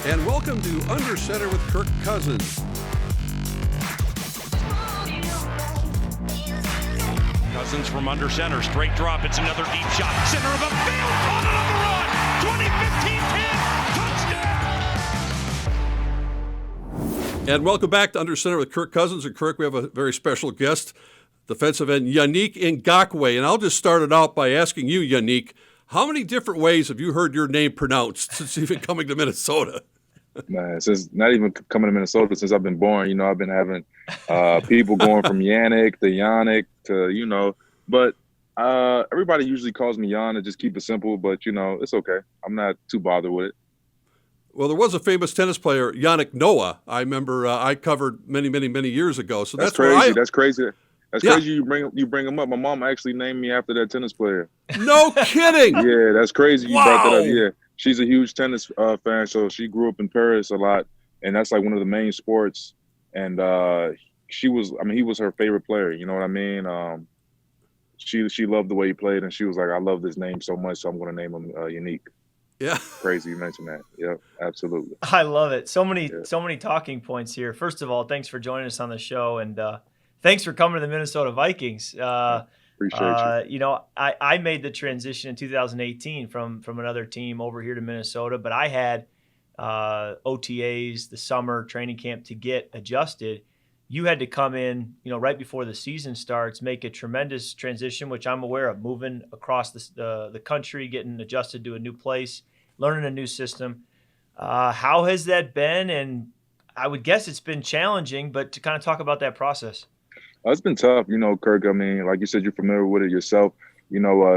And welcome to Under Center with Kirk Cousins. Cousins from under center, straight drop, it's another deep shot, center of the field, caught it on the run, 20-15 10, touchdown! And welcome back to Under Center with Kirk Cousins. And Kirk, we have a very special guest, defensive end Yannick Ngakoue. And I'll just start it out by asking you, Yannick, how many different ways have you heard your name pronounced since you've been coming to Minnesota? Man, since not even coming to Minnesota, since I've been born, I've been having people going from Yannick to Yannick to, but everybody usually calls me Yan to just keep it simple, but, it's okay. I'm not too bothered with it. Well, there was a famous tennis player, Yannick Ngakoue. I remember I covered many, many, many years ago. So that's crazy. That's crazy. That's Yeah. crazy you bring him up. My mom actually named me after that tennis player. No kidding. Yeah, that's crazy you Wow. brought that up. Yeah, she's a huge tennis fan, so she grew up in Paris a lot, and that's like one of the main sports. And he was her favorite player. You know what I mean? She loved the way he played, and she was like, I love this name so much, so I'm going to name him Yannick. Yeah. Crazy you mentioned that. Yep, absolutely. I love it. So many talking points here. First of all, thanks for joining us on the show, and thanks for coming to the Minnesota Vikings. Appreciate you. I made the transition in 2018 from another team over here to Minnesota, but I had OTAs, the summer training camp to get adjusted. You had to come in, right before the season starts, make a tremendous transition, which I'm aware of, moving across the country, getting adjusted to a new place, learning a new system. How has that been? And I would guess it's been challenging, but to kind of talk about that process. It's been tough, Kirk. I mean, like you said, you're familiar with it yourself.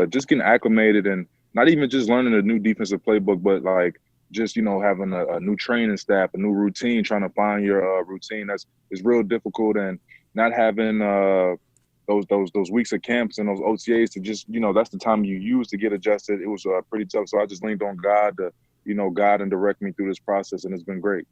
Just getting acclimated and not even just learning a new defensive playbook, but like just having a new training staff, a new routine, trying to find your routine. Is real difficult, and not having those weeks of camps and those OTAs to just that's the time you use to get adjusted. It was pretty tough. So I just leaned on God to guide and direct me through this process, and it's been great.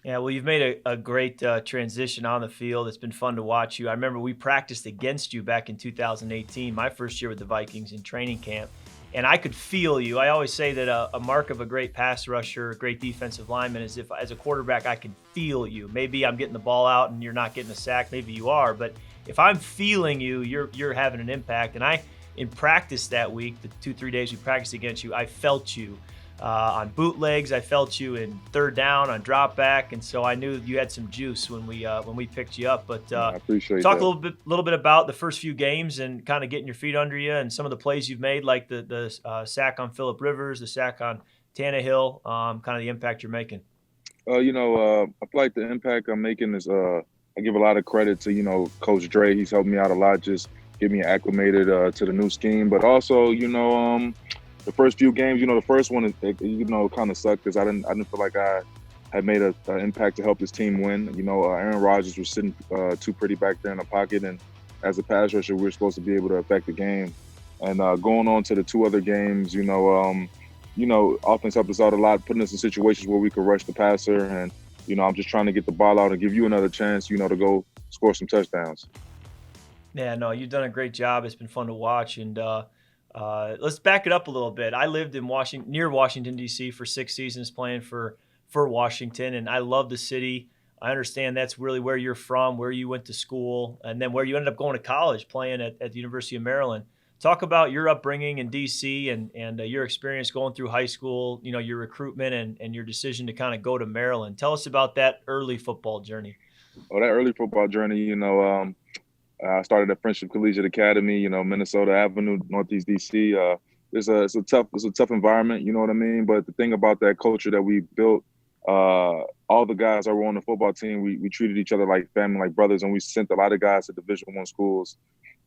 Yeah, well, you've made a great transition on the field. It's been fun to watch you. I remember we practiced against you back in 2018, my first year with the Vikings in training camp, and I could feel you. I always say that a mark of a great pass rusher, a great defensive lineman, is if as a quarterback I can feel you. Maybe I'm getting the ball out and you're not getting a sack. Maybe you are, but if I'm feeling you, you're having an impact. And in practice that week, the 2-3 days we practiced against you, I felt you. On bootlegs, I felt you in third down on drop back, and so I knew you had some juice when we picked you up. But I appreciate talk that. a little bit about the first few games and kind of getting your feet under you, and some of the plays you've made, like the sack on Phillip Rivers, the sack on Tannehill, kind of the impact you're making. I feel like the impact I'm making is I give a lot of credit to Coach Dre. He's helped me out a lot, just get me acclimated to the new scheme, but also the first few games, the first one, kind of sucked because I didn't feel like I had made an impact to help this team win. Aaron Rodgers was sitting too pretty back there in the pocket, and as a pass rusher, we were supposed to be able to affect the game. And going on to the two other games, offense helped us out a lot, putting us in situations where we could rush the passer. And I'm just trying to get the ball out and give you another chance, to go score some touchdowns. Yeah, no, you've done a great job. It's been fun to watch, and let's back it up a little bit. I lived in near Washington, D.C. for 6 seasons playing for Washington, and I love the city. I understand that's really where you're from, where you went to school, and then where you ended up going to college playing at the University of Maryland. Talk about your upbringing in D.C. and your experience going through high school, your recruitment and your decision to kind of go to Maryland. Tell us about that early football journey. Oh, that early football journey, I started at Friendship Collegiate Academy, Minnesota Avenue, Northeast DC. It's a tough environment, you know what I mean? But the thing about that culture that we built, all the guys that were on the football team, we treated each other like family, like brothers, and we sent a lot of guys to Division I schools.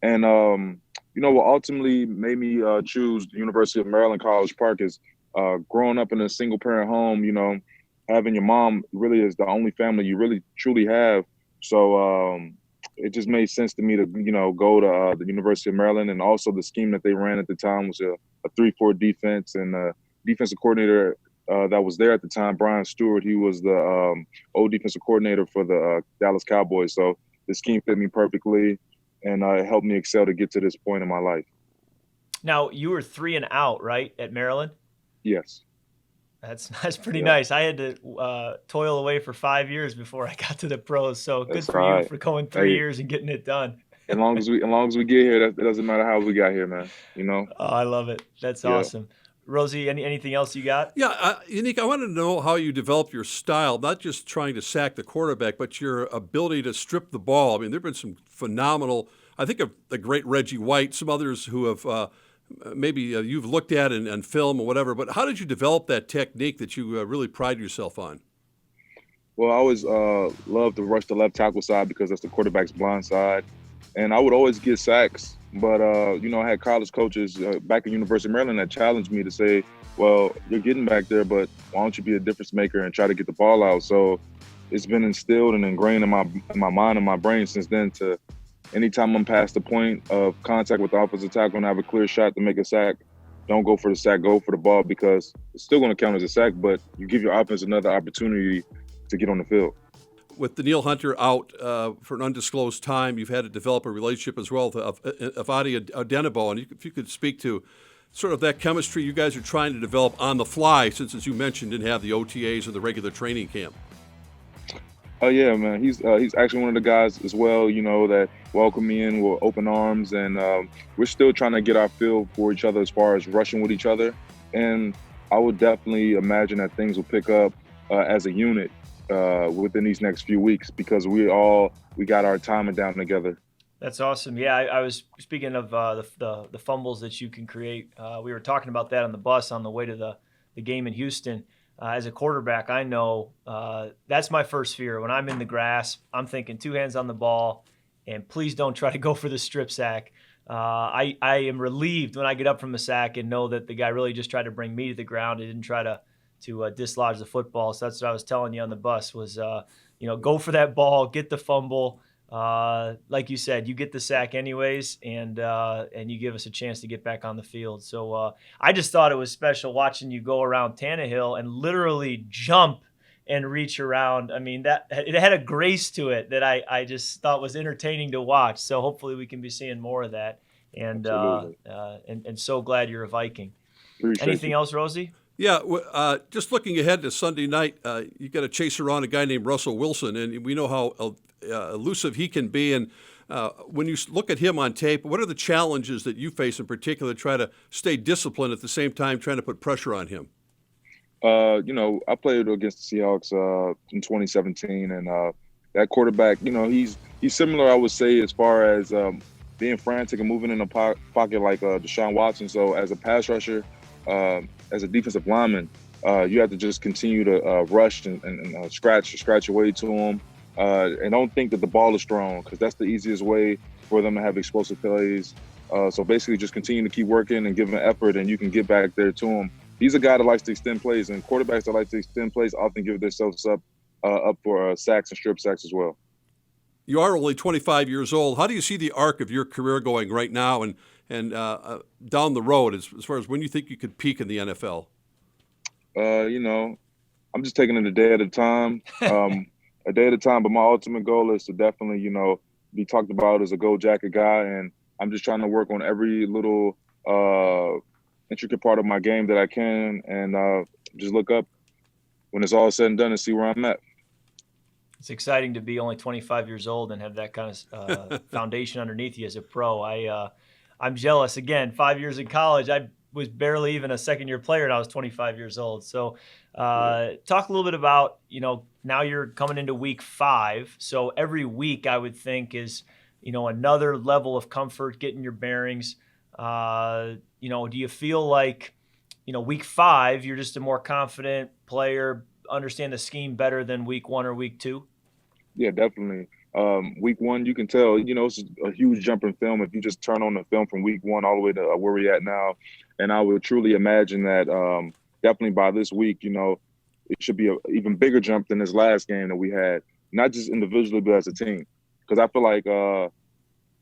And what ultimately made me choose the University of Maryland College Park is growing up in a single parent home. Having your mom really is the only family you really truly have. So it just made sense to me to, go to the University of Maryland. And also the scheme that they ran at the time was a 3-4 defense. And the defensive coordinator that was there at the time, Brian Stewart, he was the old defensive coordinator for the Dallas Cowboys. So the scheme fit me perfectly, and it helped me excel to get to this point in my life. Now, you were 3 and out, right, at Maryland? Yes. That's pretty Yeah, nice. I had to toil away for 5 years before I got to the pros. So good that's for all you right. for going 3 years Hey, and getting it done. as long as we get here, it doesn't matter how we got here, man. You know. Oh, I love it. That's Yeah. awesome. Rosie, anything else you got? Yeah, Yannick, I wanted to know how you develop your style, not just trying to sack the quarterback, but your ability to strip the ball. I mean, there have been some phenomenal, I think of the great Reggie White, some others who have maybe you've looked at in film or whatever, but how did you develop that technique that you really pride yourself on? Well, I always love to rush the left tackle side because that's the quarterback's blind side, and I would always get sacks. But I had college coaches back at University of Maryland that challenged me to say, "Well, you're getting back there, but why don't you be a difference maker and try to get the ball out?" So it's been instilled and ingrained in my mind and my brain since then. To anytime I'm past the point of contact with the offensive tackle and I have a clear shot to make a sack, don't go for the sack, go for the ball because it's still going to count as a sack, but you give your offense another opportunity to get on the field. With Daniil Hunter out for an undisclosed time, you've had to develop a relationship as well of Adi Odenigbo. And if you could speak to sort of that chemistry you guys are trying to develop on the fly, since, as you mentioned, didn't have the OTAs or the regular training camp. Oh yeah, man. He's actually one of the guys as well, that welcome me in with open arms, and we're still trying to get our feel for each other as far as rushing with each other. And I would definitely imagine that things will pick up as a unit within these next few weeks because we got our timing down together. That's awesome. Yeah, I was speaking of the fumbles that you can create. We were talking about that on the bus on the way to the game in Houston. As a quarterback, I know that's my first fear. When I'm in the grass, I'm thinking 2 hands on the ball, and please don't try to go for the strip sack. I am relieved when I get up from the sack and know that the guy really just tried to bring me to the ground. He didn't try to dislodge the football. So that's what I was telling you on the bus was, go for that ball, get the fumble. Like you said, you get the sack anyways, and you give us a chance to get back on the field. So I just thought it was special watching you go around Tannehill and literally jump and reach around. I mean, that it had a grace to it that I just thought was entertaining to watch. So hopefully we can be seeing more of that. And and so glad you're a Viking. Appreciate Anything you. else, Rosie? Yeah, just looking ahead to Sunday night, you got to chase around a guy named Russell Wilson, and we know how elusive he can be. And when you look at him on tape, what are the challenges that you face in particular to try to stay disciplined at the same time trying to put pressure on him? I played against the Seahawks in 2017, and that quarterback, he's similar, I would say, as far as being frantic and moving in the pocket like Deshaun Watson. So as a pass rusher, as a defensive lineman, you have to just continue to rush and scratch your way to him, and don't think that the ball is strong because that's the easiest way for them to have explosive plays. So basically, just continue to keep working and give an effort, and you can get back there to him. He's a guy that likes to extend plays, and quarterbacks that like to extend plays often give themselves up for sacks and strip sacks as well. You are only 25 years old. How do you see the arc of your career going right now and down the road as far as when you think you could peak in the NFL? I'm just taking it a day at a time, a day at a time. But my ultimate goal is to definitely, be talked about as a gold jacket guy. And I'm just trying to work on every little intricate part of my game that I can and just look up when it's all said and done and see where I'm at. It's exciting to be only 25 years old and have that kind of foundation underneath you as a pro. I'm jealous. Again, 5 years in college, I was barely even a second-year player and I was 25 years old. So talk a little bit about, now you're coming into week 5. So every week I would think is, another level of comfort, getting your bearings. Do you feel like, week 5, you're just a more confident player, understand the scheme better than week 1 or week 2? Yeah, definitely. Week 1, you can tell, it's a huge jump in film if you just turn on the film from week 1 all the way to where we're at now. And I would truly imagine that definitely by this week, it should be an even bigger jump than this last game that we had, not just individually, but as a team. Because I feel like for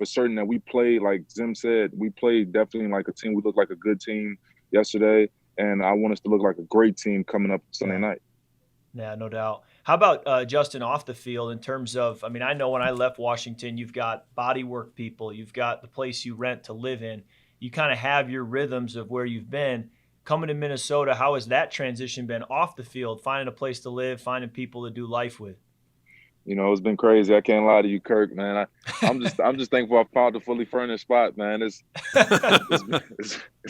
certain that we played, like Zim said, we played definitely like a team. We looked like a good team yesterday, and I want us to look like a great team coming up Sunday night. Yeah, no doubt. How about Justin off the field in terms of, I know when I left Washington, you've got body work people, you've got the place you rent to live in, you kind of have your rhythms of where you've been. coming to Minnesota, how has that transition been off the field, finding a place to live, finding people to do life with? You know, it's been crazy. I can't lie to you, Kirk, man. I'm just thankful I found a fully furnished spot, man. It's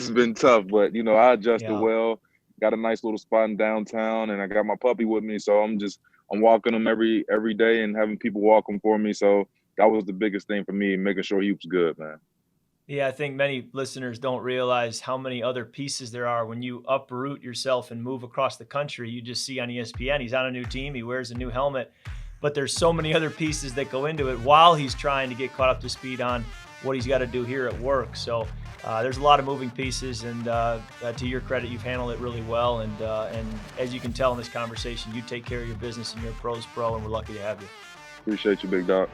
been tough, but you know, I adjusted well. Got a nice little spot in downtown, and I got my puppy with me, so I'm walking him every day and having people walk him for me. So that was the biggest thing for me, making sure he was good, man. Yeah, I think many listeners don't realize how many other pieces there are when you uproot yourself and move across the country. You just see on ESPN, he's on a new team, he wears a new helmet, but there's so many other pieces that go into it while he's trying to get caught up to speed on what he's got to do here at work. So there's a lot of moving pieces, and to your credit, you've handled it really well. And as you can tell in this conversation, you take care of your business and you're a pro's pro, and we're lucky to have you. Appreciate you, big dog.